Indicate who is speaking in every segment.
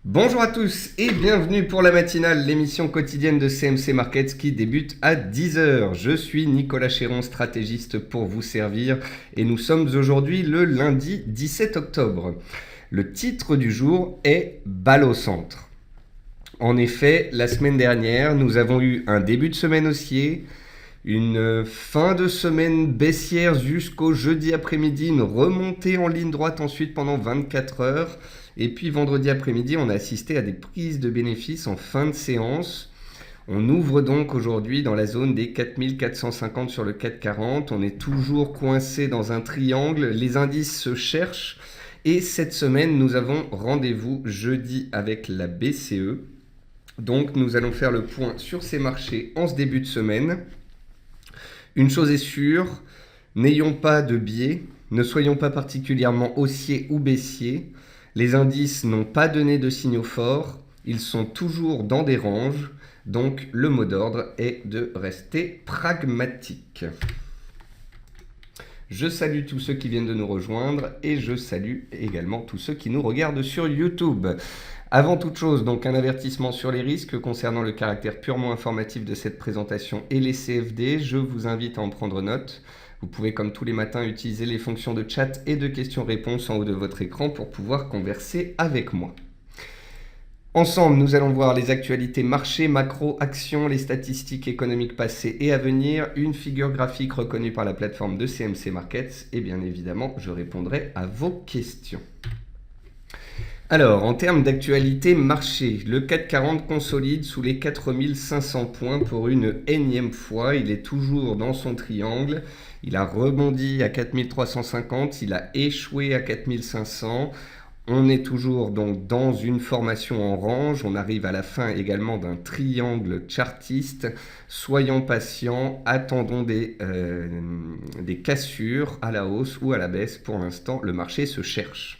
Speaker 1: Bonjour à tous et bienvenue pour la matinale, l'émission quotidienne de CMC Markets qui débute à 10h. Je suis Nicolas Chéron, stratégiste pour vous servir et nous sommes aujourd'hui le lundi 17 octobre. Le titre du jour est Balle au centre. En effet, la semaine dernière, nous avons eu un début de semaine haussier, une fin de semaine baissière jusqu'au jeudi après-midi, une remontée en ligne droite ensuite pendant 24 heures. Et puis vendredi après-midi, on a assisté à des prises de bénéfices en fin de séance. On ouvre donc aujourd'hui dans la zone des 4450 sur le CAC 40. On est toujours coincé dans un triangle. Les indices se cherchent. Et cette semaine, nous avons rendez-vous jeudi avec la BCE. Donc nous allons faire le point sur ces marchés en ce début de semaine. Une chose est sûre, n'ayons pas de biais, ne soyons pas particulièrement haussiers ou baissiers. Les indices n'ont pas donné de signaux forts, ils sont toujours dans des ranges, donc le mot d'ordre est de rester pragmatique. Je salue tous ceux qui viennent de nous rejoindre et je salue également tous ceux qui nous regardent sur YouTube. Avant toute chose, donc un avertissement sur les risques concernant le caractère purement informatif de cette présentation et les CFD. Je vous invite à en prendre note. Vous pouvez, comme tous les matins, utiliser les fonctions de chat et de questions-réponses en haut de votre écran pour pouvoir converser avec moi. Ensemble, nous allons voir les actualités marché, macro, actions, les statistiques économiques passées et à venir, une figure graphique reconnue par la plateforme de CMC Markets et bien évidemment, je répondrai à vos questions. Alors, en termes d'actualité marché, le CAC 40 consolide sous les 4500 points pour une énième fois. Il est toujours dans son triangle. Il a rebondi à 4350, il a échoué à 4500. On est toujours donc dans une formation en range. On arrive à la fin également d'un triangle chartiste. Soyons patients, attendons des cassures à la hausse ou à la baisse. Pour l'instant, le marché se cherche.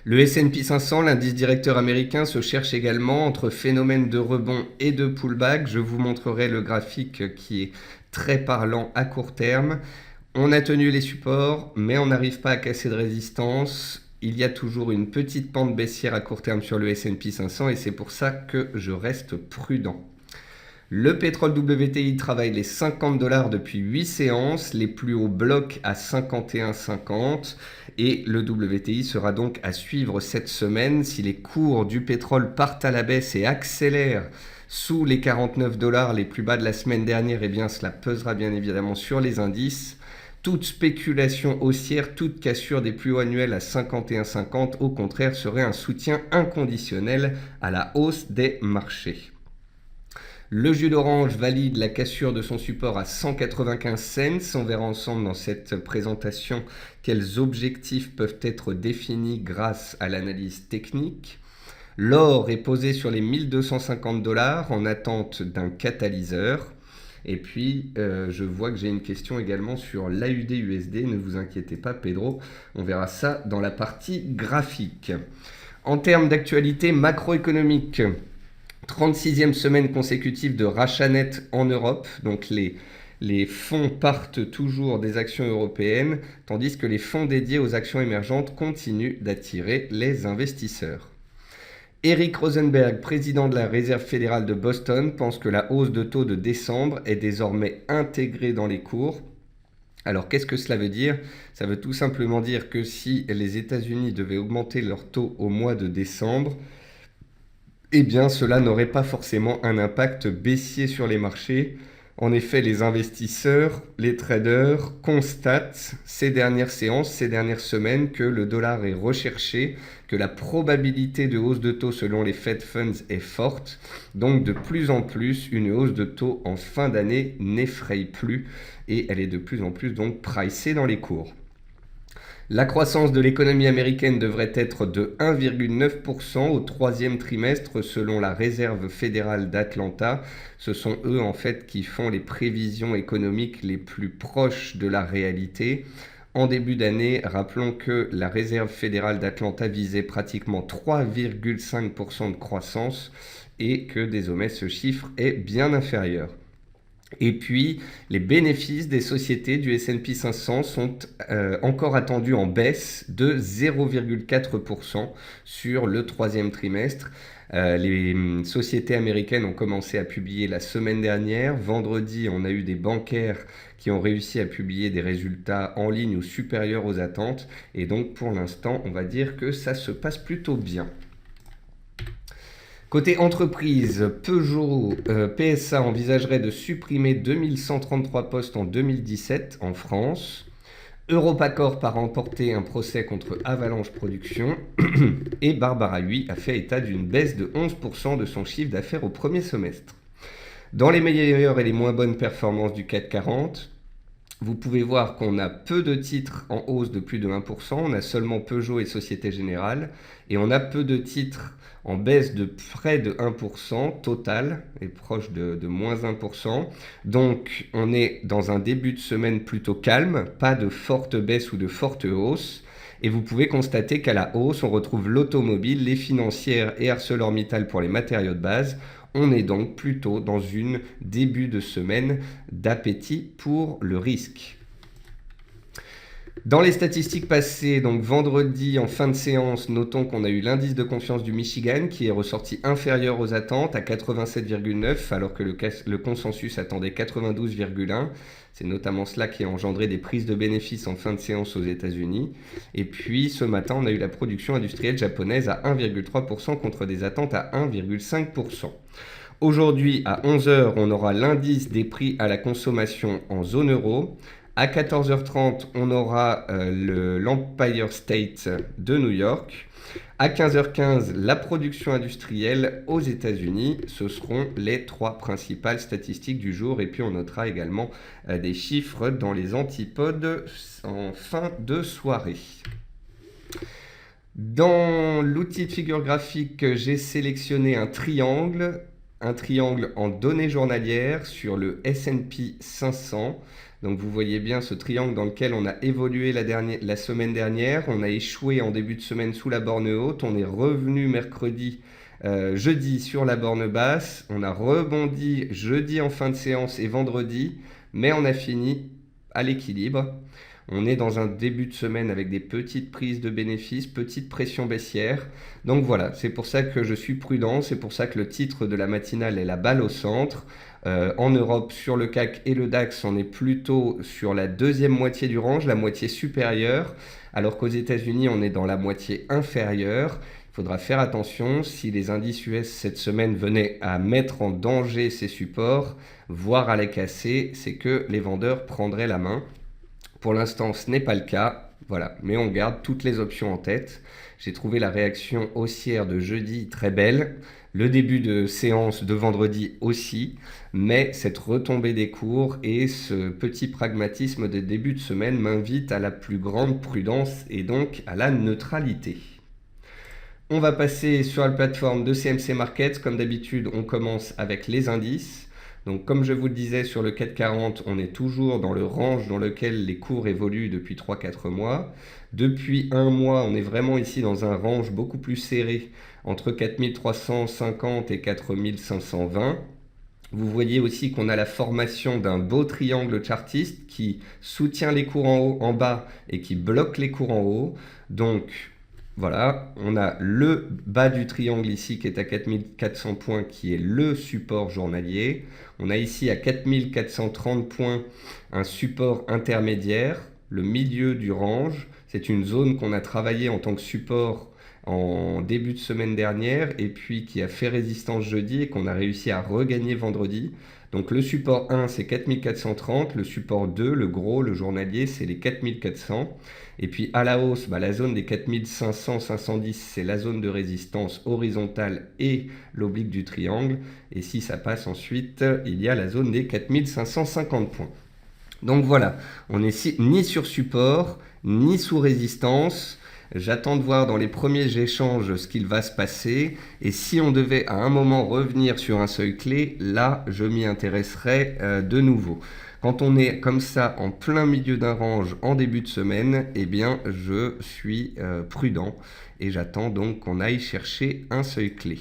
Speaker 1: Le S&P 500, l'indice directeur américain, se cherche également entre phénomène de rebond et de pullback. Je vous montrerai le graphique qui est très parlant à court terme. On a tenu les supports, mais on n'arrive pas à casser de résistance. Il y a toujours une petite pente baissière à court terme sur le S&P 500 et c'est pour ça que je reste prudent. Le pétrole WTI travaille les 50 $ depuis 8 séances, les plus hauts blocs à 51,50 et le WTI sera donc à suivre cette semaine. Si les cours du pétrole partent à la baisse et accélèrent sous les 49 $, les plus bas de la semaine dernière, eh bien cela pesera bien évidemment sur les indices. Toute spéculation haussière, toute cassure des plus hauts annuels à 51,50 au contraire serait un soutien inconditionnel à la hausse des marchés. Le jus d'orange valide la cassure de son support à 195 cents. On verra ensemble dans cette présentation quels objectifs peuvent être définis grâce à l'analyse technique. L'or est posé sur les 1250 $ en attente d'un catalyseur. Et puis, je vois que j'ai une question également sur l'AUD-USD. Ne vous inquiétez pas, Pedro. On verra ça dans la partie graphique. En termes d'actualité macroéconomique, 36e semaine consécutive de rachat net en Europe. Donc, les fonds partent toujours des actions européennes, tandis que les fonds dédiés aux actions émergentes continuent d'attirer les investisseurs. Eric Rosenberg, président de la Réserve fédérale de Boston, pense que la hausse de taux de décembre est désormais intégrée dans les cours. Alors qu'est-ce que cela veut dire ? Ça veut tout simplement dire que si les États-Unis devaient augmenter leur taux au mois de décembre, eh bien cela n'aurait pas forcément un impact baissier sur les marchés. En effet, les investisseurs, les traders constatent ces dernières séances, ces dernières semaines que le dollar est recherché, que la probabilité de hausse de taux selon les Fed Funds est forte. Donc de plus en plus, une hausse de taux en fin d'année n'effraie plus et elle est de plus en plus donc pricée dans les cours. La croissance de l'économie américaine devrait être de 1,9% au troisième trimestre selon la Réserve fédérale d'Atlanta. Ce sont eux en fait qui font les prévisions économiques les plus proches de la réalité. En début d'année, rappelons que la Réserve fédérale d'Atlanta visait pratiquement 3,5% de croissance et que désormais ce chiffre est bien inférieur. Et puis, les bénéfices des sociétés du S&P 500 sont encore attendus en baisse de 0,4% sur le troisième trimestre. Les sociétés américaines ont commencé à publier la semaine dernière. Vendredi, on a eu des bancaires qui ont réussi à publier des résultats en ligne ou supérieurs aux attentes. Et donc, pour l'instant, on va dire que ça se passe plutôt bien. Côté entreprise, Peugeot PSA envisagerait de supprimer 2133 postes en 2017 en France. Europacorp a remporté un procès contre Avalanche Production et Barbara Huy a fait état d'une baisse de 11% de son chiffre d'affaires au premier semestre. Dans les meilleures et les moins bonnes performances du CAC 40, vous pouvez voir qu'on a peu de titres en hausse de plus de 1%, on a seulement Peugeot et Société Générale, et on a peu de titres en baisse de près de 1% total, et proche de moins 1%. Donc on est dans un début de semaine plutôt calme, pas de forte baisse ou de forte hausse. Et vous pouvez constater qu'à la hausse, on retrouve l'automobile, les financières et ArcelorMittal pour les matériaux de base. On est donc plutôt dans une début de semaine d'appétit pour le risque. Dans les statistiques passées, donc vendredi en fin de séance, notons qu'on a eu l'indice de confiance du Michigan qui est ressorti inférieur aux attentes à 87,9 alors que le consensus attendait 92,1. C'est notamment cela qui a engendré des prises de bénéfices en fin de séance aux États-Unis. Et puis ce matin, on a eu la production industrielle japonaise à 1,3% contre des attentes à 1,5%. Aujourd'hui, à 11h, on aura l'indice des prix à la consommation en zone euro. À 14h30, on aura l'Empire State de New York. À 15h15, la production industrielle aux États-Unis. Ce seront les trois principales statistiques du jour. Et puis on notera également des chiffres dans les antipodes en fin de soirée. Dans l'outil de figure graphique, j'ai sélectionné un triangle en données journalières sur le S&P 500. Donc vous voyez bien ce triangle dans lequel on a évolué la semaine dernière. On a échoué en début de semaine sous la borne haute. On est revenu jeudi sur la borne basse. On a rebondi jeudi en fin de séance et vendredi. Mais on a fini à l'équilibre. On est dans un début de semaine avec des petites prises de bénéfices, petite pression baissière. Donc voilà, c'est pour ça que je suis prudent, c'est pour ça que le titre de la matinale est la balle au centre. En Europe, sur le CAC et le DAX, on est plutôt sur la deuxième moitié du range, la moitié supérieure, alors qu'aux États-Unis, on est dans la moitié inférieure. Il faudra faire attention, si les indices US cette semaine venaient à mettre en danger ces supports, voire à les casser, c'est que les vendeurs prendraient la main. Pour l'instant, ce n'est pas le cas, voilà, mais on garde toutes les options en tête. J'ai trouvé la réaction haussière de jeudi très belle, le début de séance de vendredi aussi, mais cette retombée des cours et ce petit pragmatisme de début de semaine m'invitent à la plus grande prudence et donc à la neutralité. On va passer sur la plateforme de CMC Markets. Comme d'habitude, on commence avec les indices. Donc comme je vous le disais, sur le CAC 40, on est toujours dans le range dans lequel les cours évoluent depuis 3-4 mois. Depuis un mois, on est vraiment ici dans un range beaucoup plus serré, entre 4350 et 4520. Vous voyez aussi qu'on a la formation d'un beau triangle chartiste qui soutient les cours en bas et qui bloque les cours en haut. Donc voilà, on a le bas du triangle ici qui est à 4400 points qui est le support journalier. On a ici à 4430 points un support intermédiaire, le milieu du range. C'est une zone qu'on a travaillé en tant que support en début de semaine dernière et puis qui a fait résistance jeudi et qu'on a réussi à regagner vendredi. Donc le support 1 c'est 4430, le support 2, le gros, le journalier, c'est les 4400. Et puis à la hausse, la zone des 4500-510, c'est la zone de résistance horizontale et l'oblique du triangle. Et si ça passe ensuite, il y a la zone des 4550 points. Donc voilà, on n'est ni sur support, ni sous résistance. J'attends de voir dans les premiers échanges ce qu'il va se passer. Et si on devait à un moment revenir sur un seuil clé, là, je m'y intéresserai de nouveau. Quand on est comme ça en plein milieu d'un range en début de semaine, eh bien, je suis prudent et j'attends donc qu'on aille chercher un seuil clé.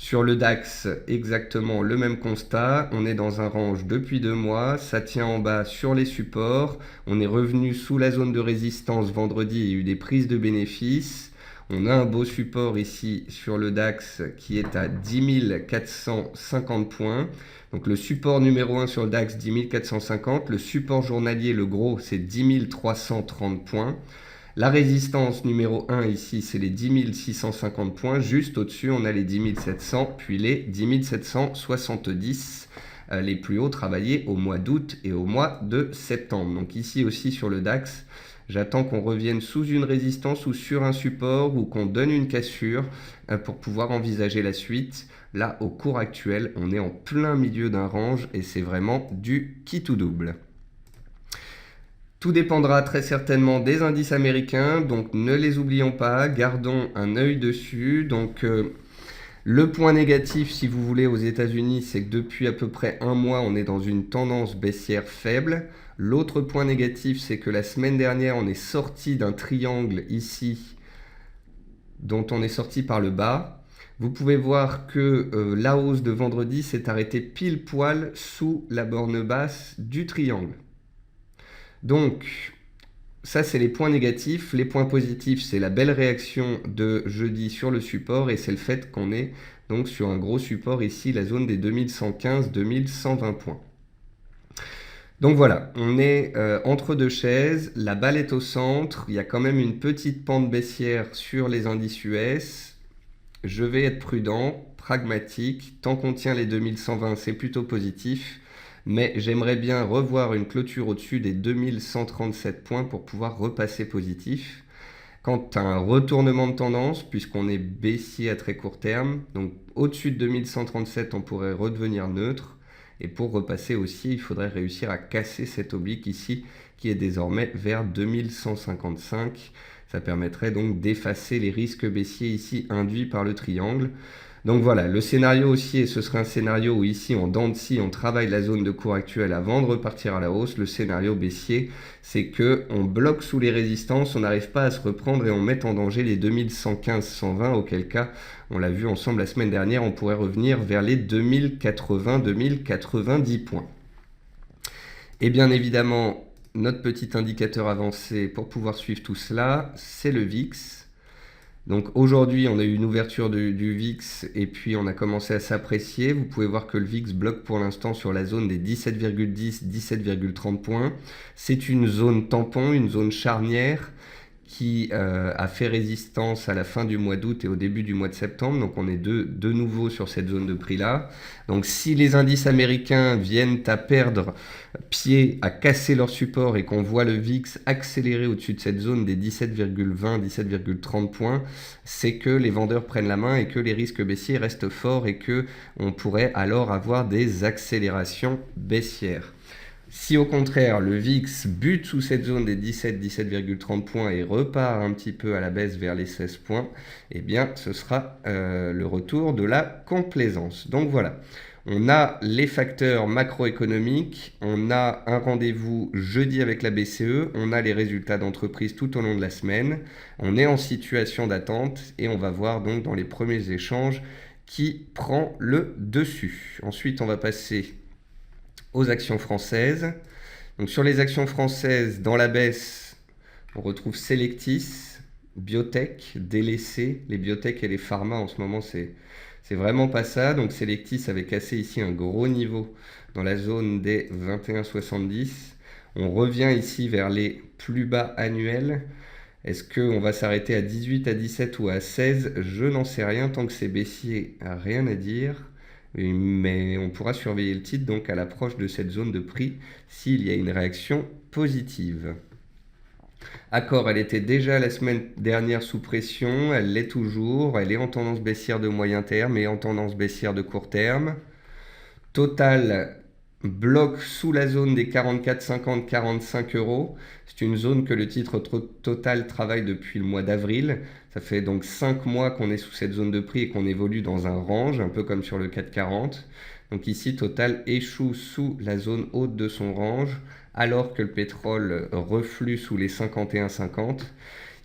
Speaker 1: Sur le DAX, exactement le même constat. On est dans un range depuis 2 mois. Ça tient en bas sur les supports. On est revenu sous la zone de résistance vendredi. Il y a eu des prises de bénéfices. On a un beau support ici sur le DAX qui est à 10 450 points. Donc le support numéro 1 sur le DAX, 10 450. Le support journalier, le gros, c'est 10 330 points. La résistance numéro 1 ici, c'est les 10 650 points. Juste au-dessus, on a les 10 700, puis les 10 770, les plus hauts travaillés au mois d'août et au mois de septembre. Donc ici aussi sur le DAX, j'attends qu'on revienne sous une résistance ou sur un support ou qu'on donne une cassure pour pouvoir envisager la suite. Là, au cours actuel, on est en plein milieu d'un range et c'est vraiment du qui tout double. Tout dépendra très certainement des indices américains, donc ne les oublions pas, gardons un œil dessus. Donc le point négatif, si vous voulez, aux États-Unis, c'est que depuis à peu près un mois, on est dans une tendance baissière faible. L'autre point négatif, c'est que la semaine dernière, on est sorti d'un triangle ici, dont on est sorti par le bas. Vous pouvez voir que la hausse de vendredi s'est arrêtée pile poil sous la borne basse du triangle. Donc, ça, c'est les points négatifs. Les points positifs, c'est la belle réaction de jeudi sur le support et c'est le fait qu'on est donc sur un gros support ici, la zone des 2115-2120 points. Donc voilà, on est entre deux chaises, la balle est au centre, il y a quand même une petite pente baissière sur les indices US. Je vais être prudent, pragmatique, tant qu'on tient les 2120, c'est plutôt positif. Mais j'aimerais bien revoir une clôture au-dessus des 2137 points pour pouvoir repasser positif. Quant à un retournement de tendance, puisqu'on est baissier à très court terme, donc au-dessus de 2137, on pourrait redevenir neutre. Et pour repasser aussi, il faudrait réussir à casser cet oblique ici, qui est désormais vers 2155. Ça permettrait donc d'effacer les risques baissiers ici induits par le triangle. Donc voilà, le scénario haussier, ce serait un scénario où ici, en dents de scie, on travaille la zone de cours actuelle avant de repartir à la hausse. Le scénario baissier, c'est qu'on bloque sous les résistances, on n'arrive pas à se reprendre et on met en danger les 2115-120, auquel cas, on l'a vu ensemble la semaine dernière, on pourrait revenir vers les 2080-2090 points. Et bien évidemment, notre petit indicateur avancé pour pouvoir suivre tout cela, c'est le VIX. Donc aujourd'hui, on a eu une ouverture du VIX et puis on a commencé à s'apprécier. Vous pouvez voir que le VIX bloque pour l'instant sur la zone des 17,10, 17,30 points. C'est une zone tampon, une zone charnière qui a fait résistance à la fin du mois d'août et au début du mois de septembre. Donc on est de nouveau sur cette zone de prix-là. Donc si les indices américains viennent à perdre pied, à casser leur support et qu'on voit le VIX accélérer au-dessus de cette zone des 17,20, 17,30 points, c'est que les vendeurs prennent la main et que les risques baissiers restent forts et qu'on pourrait alors avoir des accélérations baissières. Si au contraire le VIX bute sous cette zone des 17,30 points et repart un petit peu à la baisse vers les 16 points, eh bien ce sera le retour de la complaisance. Donc voilà, on a les facteurs macroéconomiques, on a un rendez-vous jeudi avec la BCE, on a les résultats d'entreprise tout au long de la semaine, on est en situation d'attente et on va voir donc dans les premiers échanges qui prend le dessus. Ensuite on va passer aux actions françaises. Donc sur les actions françaises, dans la baisse, on retrouve Selectis, Biotech, délaissé. Les biotech et les pharma en ce moment, c'est vraiment pas ça. Donc Selectis avait cassé ici un gros niveau dans la zone des 21,70. On revient ici vers les plus bas annuels. Est-ce qu'on va s'arrêter à 18, à 17 ou à 16? Je n'en sais rien. Tant que c'est baissier, rien à dire. Mais on pourra surveiller le titre donc à l'approche de cette zone de prix s'il y a une réaction positive. Accor, elle était déjà la semaine dernière sous pression, elle l'est toujours, elle est en tendance baissière de moyen terme et en tendance baissière de court terme. Total bloque sous la zone des 44,50, 45 euros. C'est une zone que le titre Total travaille depuis le mois d'avril. Ça fait donc 5 mois qu'on est sous cette zone de prix et qu'on évolue dans un range, un peu comme sur le 440. Donc ici, Total échoue sous la zone haute de son range, alors que le pétrole reflue sous les 51,50.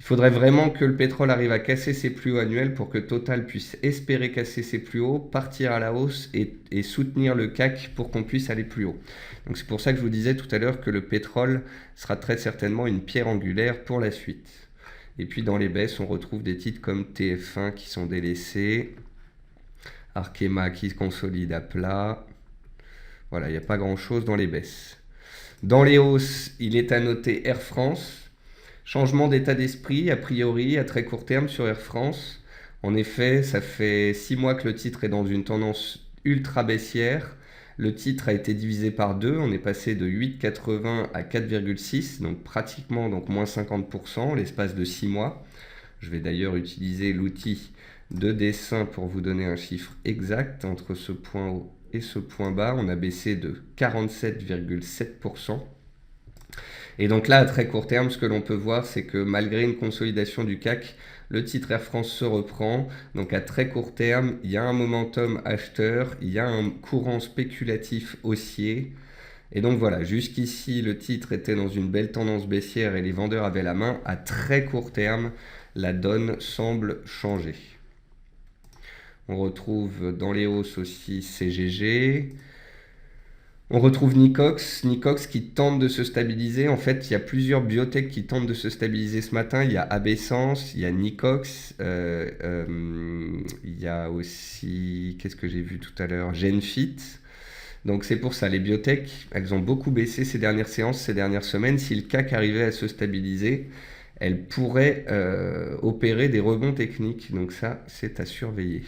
Speaker 1: Il Il faudrait vraiment que le pétrole arrive à casser ses plus hauts annuels pour que Total puisse espérer casser ses plus hauts, partir à la hausse et soutenir le CAC pour qu'on puisse aller plus haut. Donc c'est pour ça que je vous disais tout à l'heure que le pétrole sera très certainement une pierre angulaire pour la suite. Et puis dans les baisses, on retrouve des titres comme TF1 qui sont délaissés, Arkema qui se consolide à plat. Voilà, il n'y a pas grand-chose dans les baisses. Dans les hausses, il est à noter Air France. Changement d'état d'esprit, a priori, à très court terme sur Air France. En effet, ça fait 6 mois que le titre est dans une tendance ultra baissière. Le titre a été divisé par 2, on est passé de 8,80 à 4,6, donc pratiquement moins 50% l'espace de 6 mois. Je vais d'ailleurs utiliser l'outil de dessin pour vous donner un chiffre exact. Entre ce point haut et ce point bas, on a baissé de 47,7%. Et donc là, à très court terme, ce que l'on peut voir, c'est que malgré une consolidation du CAC, le titre Air France se reprend. Donc à très court terme, il y a un momentum acheteur, il y a un courant spéculatif haussier. Et donc voilà, jusqu'ici, le titre était dans une belle tendance baissière et les vendeurs avaient la main. À très court terme, la donne semble changer. On retrouve dans les hausses aussi CGG. On retrouve Nicox qui tente de se stabiliser. En fait, il y a plusieurs biotech qui tentent de se stabiliser ce matin. Il y a Abessence, il y a Nicox, il y a aussi, qu'est-ce que j'ai vu tout à l'heure, Genfit. Donc c'est pour ça, les biotech, elles ont beaucoup baissé ces dernières séances, ces dernières semaines. Si le CAC arrivait à se stabiliser, elles pourraient opérer des rebonds techniques. Donc ça, c'est à surveiller.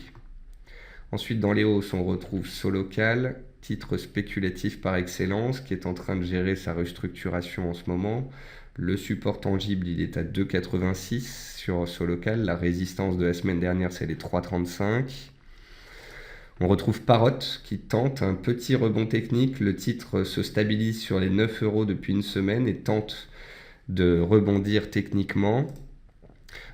Speaker 1: Ensuite, dans les hausses, on retrouve Solocal, titre spéculatif par excellence, qui est en train de gérer sa restructuration en ce moment. Le support tangible, il est à 2,86 sur Solocal. La résistance de la semaine dernière, c'est les 3,35. On retrouve Parrot, qui tente un petit rebond technique. Le titre se stabilise sur les 9 € depuis une semaine et tente de rebondir techniquement.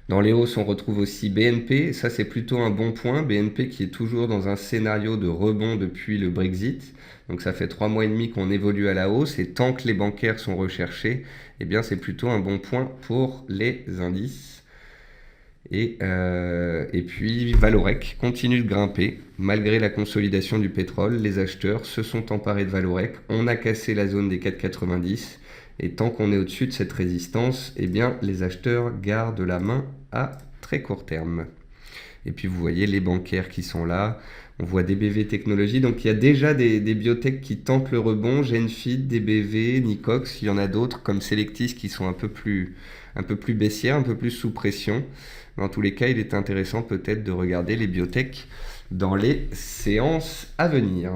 Speaker 1: Dans les hausses, on retrouve aussi BNP, ça c'est plutôt un bon point. BNP qui est toujours dans un scénario de rebond depuis le Brexit. Donc ça fait 3 mois et demi qu'on évolue à la hausse et tant que les bancaires sont recherchés, eh bien c'est plutôt un bon point pour les indices. Et puis Valorec continue de grimper. Malgré la consolidation du pétrole, les acheteurs se sont emparés de Valorec. On a cassé la zone des 4,90. Et tant qu'on est au-dessus de cette résistance, eh bien, les acheteurs gardent la main à très court terme. Et puis vous voyez les bancaires qui sont là. On voit DBV Technologies. Donc il y a déjà des biotech qui tentent le rebond. Genfit, DBV, Nicox. Il y en a d'autres comme Selectis qui sont un peu plus baissières, un peu plus sous pression. Mais en tous les cas, il est intéressant peut-être de regarder les biotech dans les séances à venir.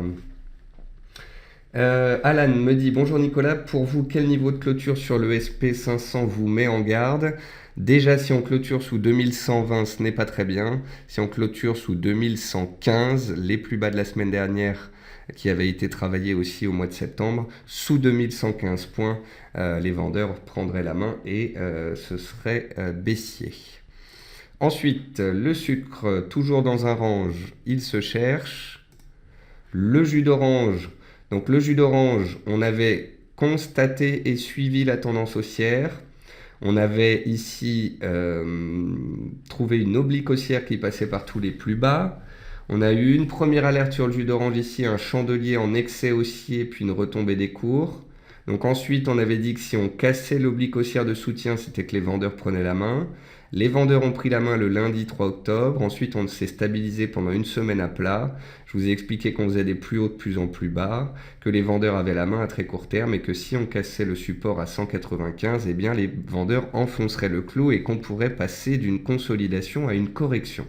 Speaker 1: Alan me dit: bonjour Nicolas, pour vous, quel niveau de clôture sur le SP500 vous met en garde? Déjà, si on clôture sous 2120, ce n'est pas très bien. Si on clôture sous 2115, les plus bas de la semaine dernière, qui avaient été travaillés aussi au mois de septembre, sous 2115 points, les vendeurs prendraient la main et ce serait baissier. Ensuite, le sucre, toujours dans un range, il se cherche. Le jus d'orange. Donc le jus d'orange, on avait constaté et suivi la tendance haussière. On avait ici trouvé une oblique haussière qui passait par tous les plus bas. On a eu une première alerte sur le jus d'orange ici, un chandelier en excès haussier, puis une retombée des cours. Donc ensuite, on avait dit que si on cassait l'oblique haussière de soutien, c'était que les vendeurs prenaient la main. Les vendeurs ont pris la main le lundi 3 octobre. Ensuite, on s'est stabilisé pendant une semaine à plat. Je vous ai expliqué qu'on faisait des plus hauts de plus en plus bas, que les vendeurs avaient la main à très court terme et que si on cassait le support à 195, eh bien les vendeurs enfonceraient le clou et qu'on pourrait passer d'une consolidation à une correction.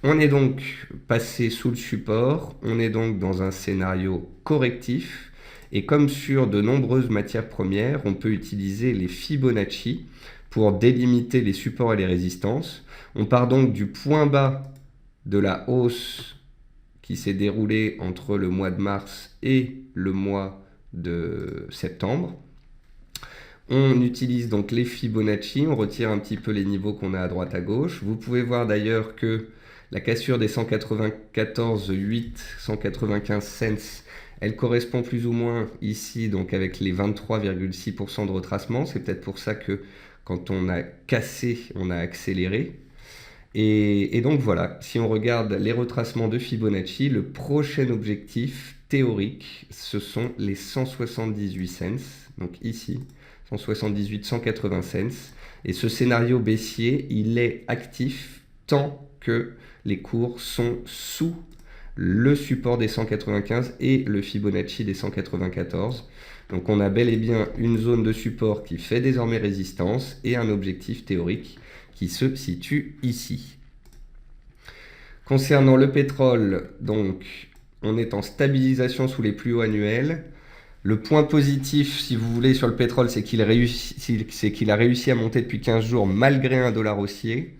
Speaker 1: On est donc passé sous le support, on est donc dans un scénario correctif. Et comme sur de nombreuses matières premières, on peut utiliser les Fibonacci pour délimiter les supports et les résistances. On part donc du point bas de la hausse qui s'est déroulée entre le mois de mars et le mois de septembre. On utilise donc les Fibonacci, on retire un petit peu les niveaux qu'on a à droite à gauche. Vous pouvez voir d'ailleurs que la cassure des 194,8, 195 cents, elle correspond plus ou moins ici donc avec les 23,6% de retracement. C'est peut-être pour ça que Quand on a cassé, on a accéléré. Et donc voilà, si on regarde les retracements de Fibonacci, le prochain objectif théorique, ce sont les 178 cents. Donc ici, 178, 180 cents. Et ce scénario baissier, il est actif tant que les cours sont sous le support des 195 et le Fibonacci des 194. Donc on a bel et bien une zone de support qui fait désormais résistance et un objectif théorique qui se situe ici. Concernant le pétrole, donc on est en stabilisation sous les plus hauts annuels. Le point positif, si vous voulez, sur le pétrole, c'est qu'il a réussi à monter depuis 15 jours malgré un dollar haussier.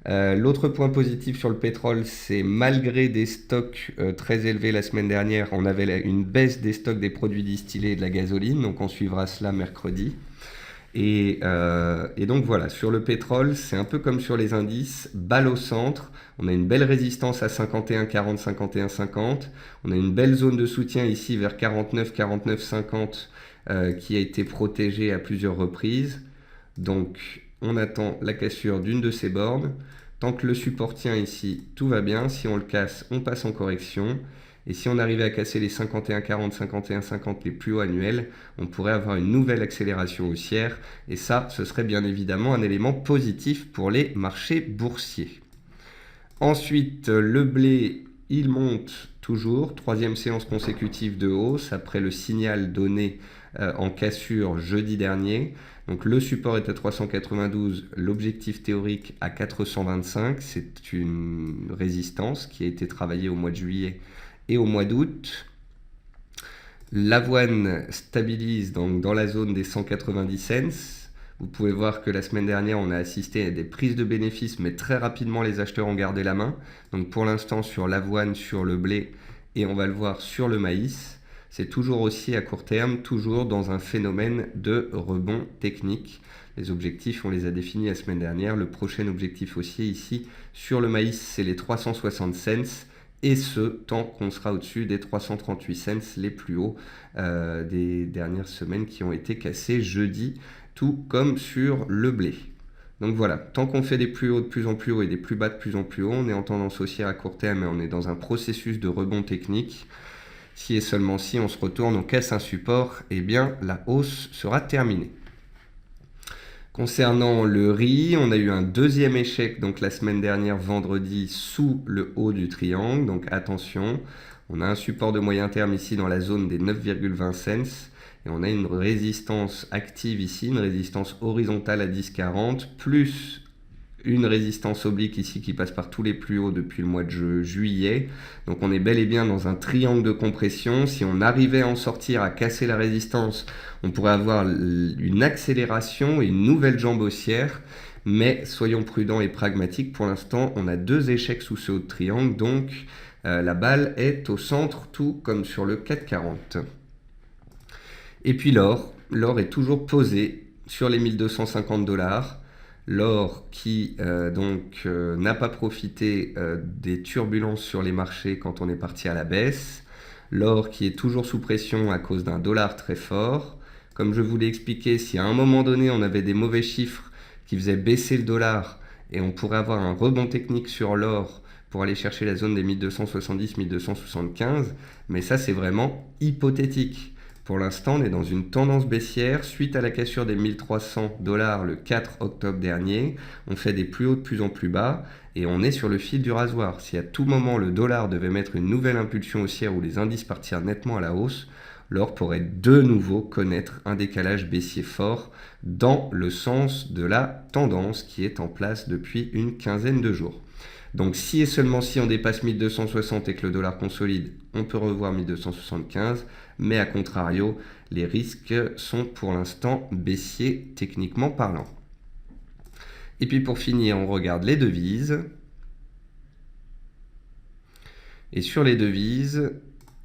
Speaker 1: L'autre point positif sur le pétrole, c'est malgré des stocks très élevés la semaine dernière, on avait une baisse des stocks des produits distillés et de la gasoline, donc on suivra cela mercredi. Et donc voilà, sur le pétrole, c'est un peu comme sur les indices, balle au centre. On a une belle résistance à 51,40, 51,50. On a une belle zone de soutien ici vers 49, 49,50 qui a été protégée à plusieurs reprises. Donc on attend la cassure d'une de ces bornes. Tant que le support tient ici, tout va bien. Si on le casse, on passe en correction. Et si on arrivait à casser les 51,40, 51,50 les plus hauts annuels, on pourrait avoir une nouvelle accélération haussière. Et ça, ce serait bien évidemment un élément positif pour les marchés boursiers. Ensuite, le blé, il monte toujours. Troisième séance consécutive de hausse après le signal donné en cassure jeudi dernier. Donc le support est à 392, l'objectif théorique à 425. C'est une résistance qui a été travaillée au mois de juillet et au mois d'août. L'avoine stabilise donc dans la zone des 190 cents. Vous pouvez voir que la semaine dernière, on a assisté à des prises de bénéfices, mais très rapidement, les acheteurs ont gardé la main. Donc pour l'instant, sur l'avoine, sur le blé, et on va le voir sur le maïs, c'est toujours aussi à court terme, toujours dans un phénomène de rebond technique. Les objectifs, on les a définis la semaine dernière. Le prochain objectif haussier ici, sur le maïs, c'est les 360 cents. Et ce, tant qu'on sera au-dessus des 338 cents les plus hauts des dernières semaines qui ont été cassés jeudi, tout comme sur le blé. Donc voilà, tant qu'on fait des plus hauts de plus en plus hauts et des plus bas de plus en plus hauts, on est en tendance haussière à court terme et on est dans un processus de rebond technique. Si et seulement si on se retourne, on casse un support, eh bien la hausse sera terminée. Concernant le riz, on a eu un deuxième échec donc la semaine dernière, vendredi, sous le haut du triangle. Donc attention, on a un support de moyen terme ici dans la zone des 9,20 cents. Et on a une résistance active ici, une résistance horizontale à 10,40, plus une résistance oblique ici qui passe par tous les plus hauts depuis le mois de juillet. Donc on est bel et bien dans un triangle de compression. Si on arrivait à en sortir, à casser la résistance, on pourrait avoir une accélération et une nouvelle jambe haussière. Mais soyons prudents et pragmatiques. Pour l'instant, on a deux échecs sous ce haut de triangle. Donc la balle est au centre, tout comme sur le 4,40. Et puis l'or est toujours posé sur les 1250 $. L'or qui n'a pas profité des turbulences sur les marchés quand on est parti à la baisse. L'or qui est toujours sous pression à cause d'un dollar très fort. Comme je vous l'ai expliqué, si à un moment donné on avait des mauvais chiffres qui faisaient baisser le dollar et on pourrait avoir un rebond technique sur l'or pour aller chercher la zone des 1270-1275, mais ça c'est vraiment hypothétique. Pour l'instant, on est dans une tendance baissière suite à la cassure des 1300 $ le 4 octobre dernier. On fait des plus hauts de plus en plus bas et on est sur le fil du rasoir. Si à tout moment le dollar devait mettre une nouvelle impulsion haussière ou les indices partir nettement à la hausse, l'or pourrait de nouveau connaître un décalage baissier fort dans le sens de la tendance qui est en place depuis une quinzaine de jours. Donc si et seulement si on dépasse 1260 et que le dollar consolide, on peut revoir 1275, mais à contrario, les risques sont pour l'instant baissiers techniquement parlant. Et puis pour finir, on regarde les devises. Et sur les devises,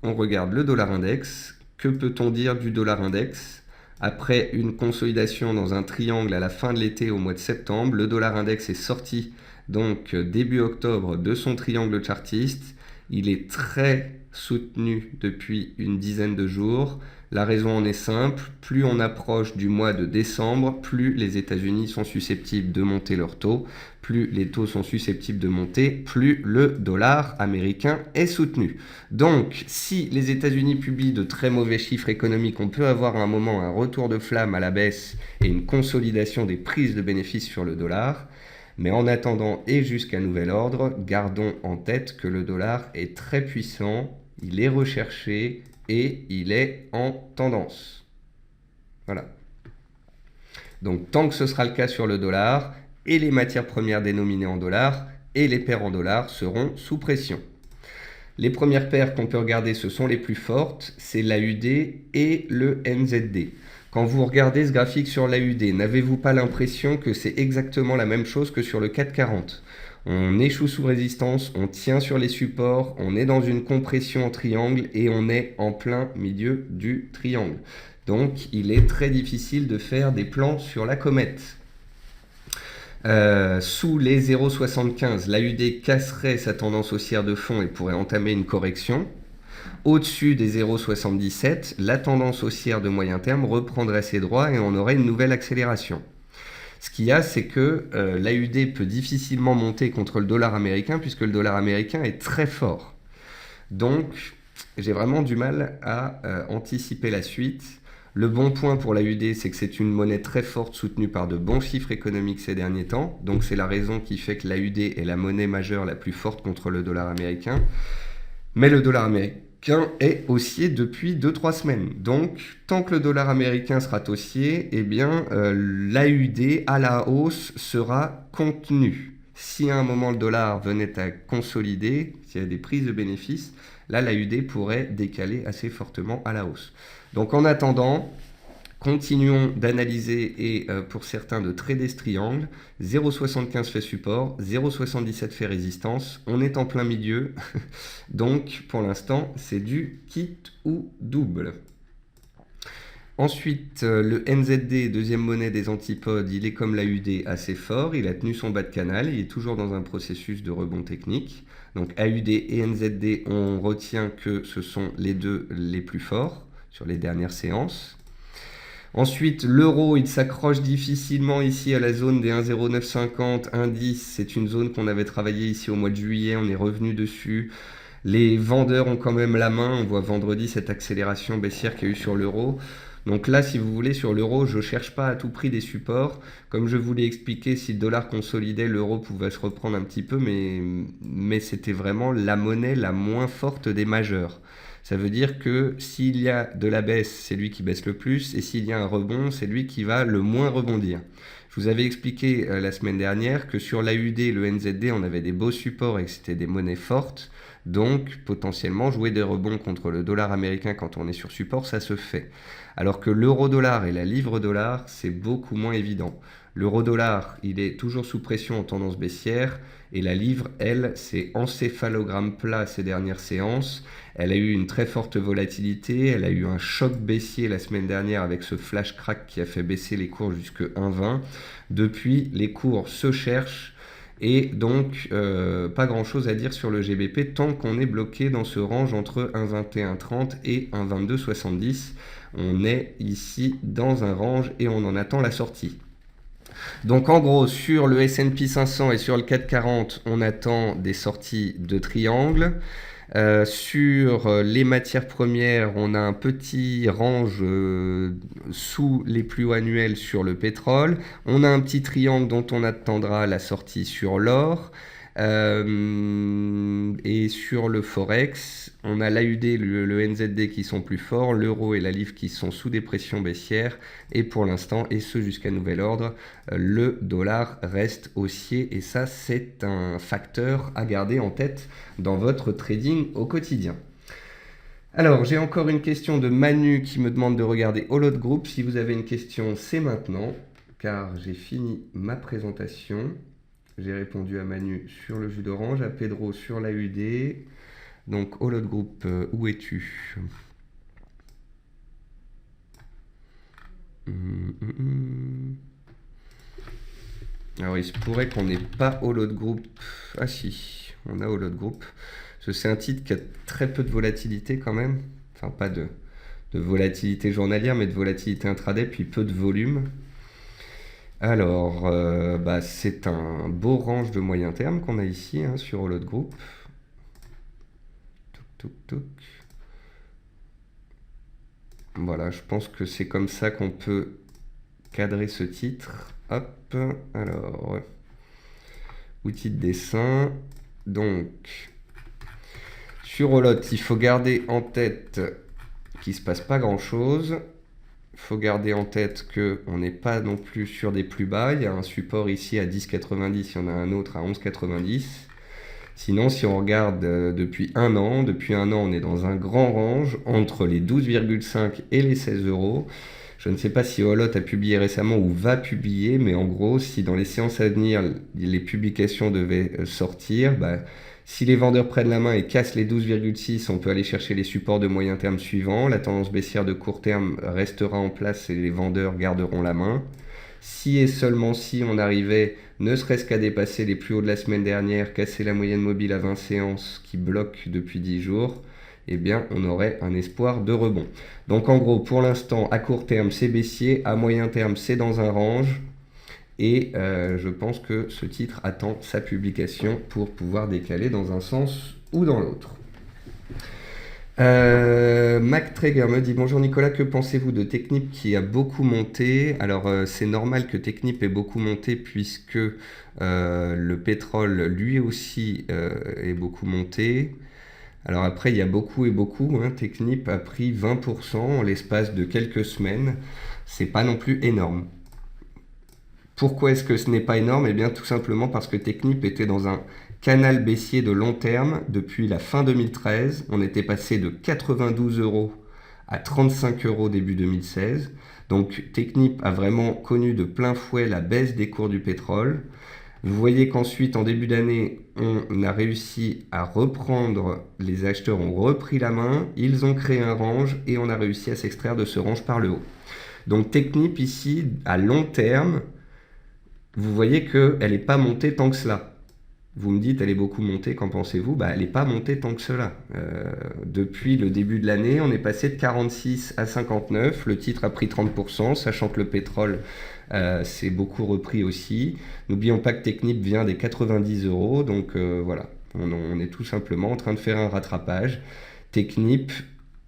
Speaker 1: on regarde le dollar index. Que peut-on dire du dollar index ? Après une consolidation dans un triangle à la fin de l'été au mois de septembre, le dollar index est sorti donc début octobre de son triangle chartiste. Il est très soutenu depuis une dizaine de jours. La raison en est simple, plus on approche du mois de décembre, plus les États-Unis sont susceptibles de monter leurs taux, plus les taux sont susceptibles de monter, plus le dollar américain est soutenu. Donc, si les États-Unis publient de très mauvais chiffres économiques, on peut avoir à un moment un retour de flamme à la baisse et une consolidation des prises de bénéfices sur le dollar. Mais en attendant et jusqu'à nouvel ordre, gardons en tête que le dollar est très puissant, il est recherché et il est en tendance. Voilà. Donc tant que ce sera le cas sur le dollar, et les matières premières dénominées en dollars, et les paires en dollars seront sous pression. Les premières paires qu'on peut regarder, ce sont les plus fortes, c'est l'AUD et le NZD. Quand vous regardez ce graphique sur l'AUD, n'avez-vous pas l'impression que c'est exactement la même chose que sur le 440 ? On échoue sous résistance, on tient sur les supports, on est dans une compression en triangle et on est en plein milieu du triangle. Donc il est très difficile de faire des plans sur la comète. Sous les 0,75, l'AUD casserait sa tendance haussière de fond et pourrait entamer une correction. Au-dessus des 0,77, la tendance haussière de moyen terme reprendrait ses droits et on aurait une nouvelle accélération. Ce qu'il y a, c'est que l'AUD peut difficilement monter contre le dollar américain puisque le dollar américain est très fort. Donc, j'ai vraiment du mal à anticiper la suite. Le bon point pour l'AUD, c'est que c'est une monnaie très forte soutenue par de bons chiffres économiques ces derniers temps. Donc, c'est la raison qui fait que l'AUD est la monnaie majeure la plus forte contre le dollar américain. Mais le dollar américain est haussier depuis 2-3 semaines. Donc, tant que le dollar américain sera haussier, eh bien, l'AUD à la hausse sera contenu. Si à un moment le dollar venait à consolider, s'il y a des prises de bénéfices, là, l'AUD pourrait décaler assez fortement à la hausse. Donc, en attendant, continuons d'analyser et pour certains de trader ce triangle. 0,75 fait support, 0,77 fait résistance. On est en plein milieu. Donc pour l'instant, c'est du kit ou double. Ensuite, le NZD, deuxième monnaie des antipodes, il est comme l'AUD assez fort. Il a tenu son bas de canal. Il est toujours dans un processus de rebond technique. Donc AUD et NZD, on retient que ce sont les deux les plus forts sur les dernières séances. Ensuite, l'euro, il s'accroche difficilement ici à la zone des 1,0950, 1,10. C'est une zone qu'on avait travaillée ici au mois de juillet, on est revenu dessus. Les vendeurs ont quand même la main, on voit vendredi cette accélération baissière qu'il y a eu sur l'euro. Donc là, si vous voulez, sur l'euro, je ne cherche pas à tout prix des supports. Comme je vous l'ai expliqué, si le dollar consolidait, l'euro pouvait se reprendre un petit peu, mais c'était vraiment la monnaie la moins forte des majeures. Ça veut dire que s'il y a de la baisse, c'est lui qui baisse le plus, et s'il y a un rebond, c'est lui qui va le moins rebondir. Je vous avais expliqué la semaine dernière que sur l'AUD et le NZD, on avait des beaux supports et que c'était des monnaies fortes. Donc, potentiellement, jouer des rebonds contre le dollar américain quand on est sur support, ça se fait. Alors que l'euro-dollar et la livre-dollar, c'est beaucoup moins évident. L'euro-dollar, il est toujours sous pression en tendance baissière, et la livre, elle, c'est encéphalogramme plat ces dernières séances. Elle a eu une très forte volatilité, elle a eu un choc baissier la semaine dernière avec ce flash crack qui a fait baisser les cours jusqu'à 1,20. Depuis, les cours se cherchent et donc pas grand chose à dire sur le GBP tant qu'on est bloqué dans ce range entre 1,2130 et 1,2270. On est ici dans un range et on en attend la sortie. Donc en gros, sur le S&P 500 et sur le 440, on attend des sorties de triangle. Sur les matières premières, on a un petit range sous les plus hauts annuels sur le pétrole. On a un petit triangle dont on attendra la sortie sur l'or. Et sur le Forex, on a l'AUD, le NZD qui sont plus forts, l'euro et la livre qui sont sous des pressions baissières. Et pour l'instant, et ce jusqu'à nouvel ordre, le dollar reste haussier. Et ça, c'est un facteur à garder en tête dans votre trading au quotidien. Alors, j'ai encore une question de Manu qui me demande de regarder Holod Group. Si vous avez une question, c'est maintenant, car j'ai fini ma présentation. J'ai répondu à Manu sur le jus d'orange, à Pedro sur l'AUD. Donc, Holod Group, où es-tu ? Alors, il se pourrait qu'on n'ait pas Holod Group. Ah si, on a Holod Group C'est un titre qui a très peu de volatilité quand même. Enfin, pas de volatilité journalière, mais de volatilité intraday, puis peu de volume. Alors, c'est un beau range de moyen terme qu'on a ici sur Holot Group. Voilà, je pense que c'est comme ça qu'on peut cadrer ce titre. Hop, alors, outil de dessin. Donc, sur Holot, il faut garder en tête qu'il ne se passe pas grand-chose. Il faut garder en tête qu'on n'est pas non plus sur des plus bas. Il y a un support ici à 10,90, il y en a un autre à 11,90. Sinon, si on regarde depuis un an, on est dans un grand range entre les 12,5 et les 16 euros. Je ne sais pas si Holot a publié récemment ou va publier, mais en gros, si dans les séances à venir, les publications devaient sortir, si les vendeurs prennent la main et cassent les 12,6, on peut aller chercher les supports de moyen terme suivants. La tendance baissière de court terme restera en place et les vendeurs garderont la main. Si et seulement si on arrivait ne serait-ce qu'à dépasser les plus hauts de la semaine dernière, casser la moyenne mobile à 20 séances qui bloque depuis 10 jours, eh bien on aurait un espoir de rebond. Donc en gros, pour l'instant, à court terme, c'est baissier, à moyen terme, c'est dans un range. Et je pense que ce titre attend sa publication pour pouvoir décaler dans un sens ou dans l'autre. MacTrager me dit: bonjour Nicolas, que pensez-vous de Technip qui a beaucoup monté? Alors c'est normal que Technip ait beaucoup monté puisque le pétrole lui aussi est beaucoup monté. Alors après il y a beaucoup et beaucoup, Technip a pris 20% en l'espace de quelques semaines, c'est pas non plus énorme. Pourquoi est-ce que ce n'est pas énorme? Eh bien tout simplement parce que Technip était dans un canal baissier de long terme depuis la fin 2013. On était passé de 92 euros à 35 euros début 2016. Donc Technip a vraiment connu de plein fouet la baisse des cours du pétrole. Vous voyez qu'ensuite, en début d'année, on a réussi à reprendre, les acheteurs ont repris la main, ils ont créé un range et on a réussi à s'extraire de ce range par le haut. Donc Technip ici, à long terme, vous voyez qu'elle n'est pas montée tant que cela. Vous me dites, elle est beaucoup montée, qu'en pensez-vous? Elle n'est pas montée tant que cela. Depuis le début de l'année, on est passé de 46 à 59. Le titre a pris 30%, sachant que le pétrole s'est beaucoup repris aussi. N'oublions pas que Technip vient des 90 euros. Donc voilà, on est tout simplement en train de faire un rattrapage. Technip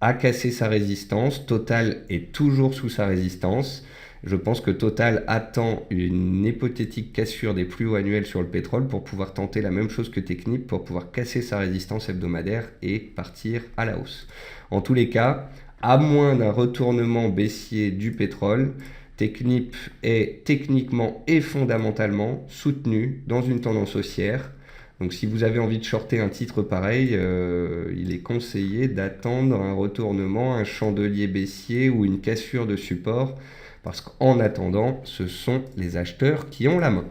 Speaker 1: a cassé sa résistance. Total est toujours sous sa résistance. Je pense que Total attend une hypothétique cassure des plus hauts annuels sur le pétrole pour pouvoir tenter la même chose que Technip, pour pouvoir casser sa résistance hebdomadaire et partir à la hausse. En tous les cas, à moins d'un retournement baissier du pétrole, Technip est techniquement et fondamentalement soutenu dans une tendance haussière. Donc si vous avez envie de shorter un titre pareil, il est conseillé d'attendre un retournement, un chandelier baissier ou une cassure de support, parce qu'en attendant, ce sont les acheteurs qui ont la main.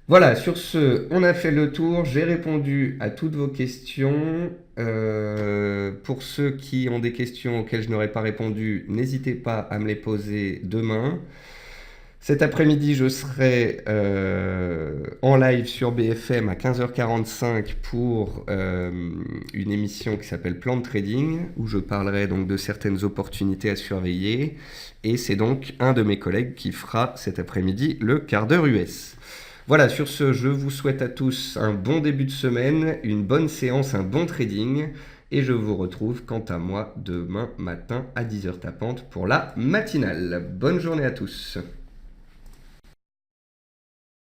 Speaker 1: Voilà, sur ce, on a fait le tour. J'ai répondu à toutes vos questions. Pour ceux qui ont des questions auxquelles je n'aurais pas répondu, n'hésitez pas à me les poser demain. Cet après-midi, je serai en live sur BFM à 15h45 pour une émission qui s'appelle Plan de Trading, où je parlerai donc de certaines opportunités à surveiller. Et c'est donc un de mes collègues qui fera cet après-midi le quart d'heure US. Voilà, sur ce, je vous souhaite à tous un bon début de semaine, une bonne séance, un bon trading. Et je vous retrouve quant à moi demain matin à 10h tapante pour la matinale. Bonne journée à tous.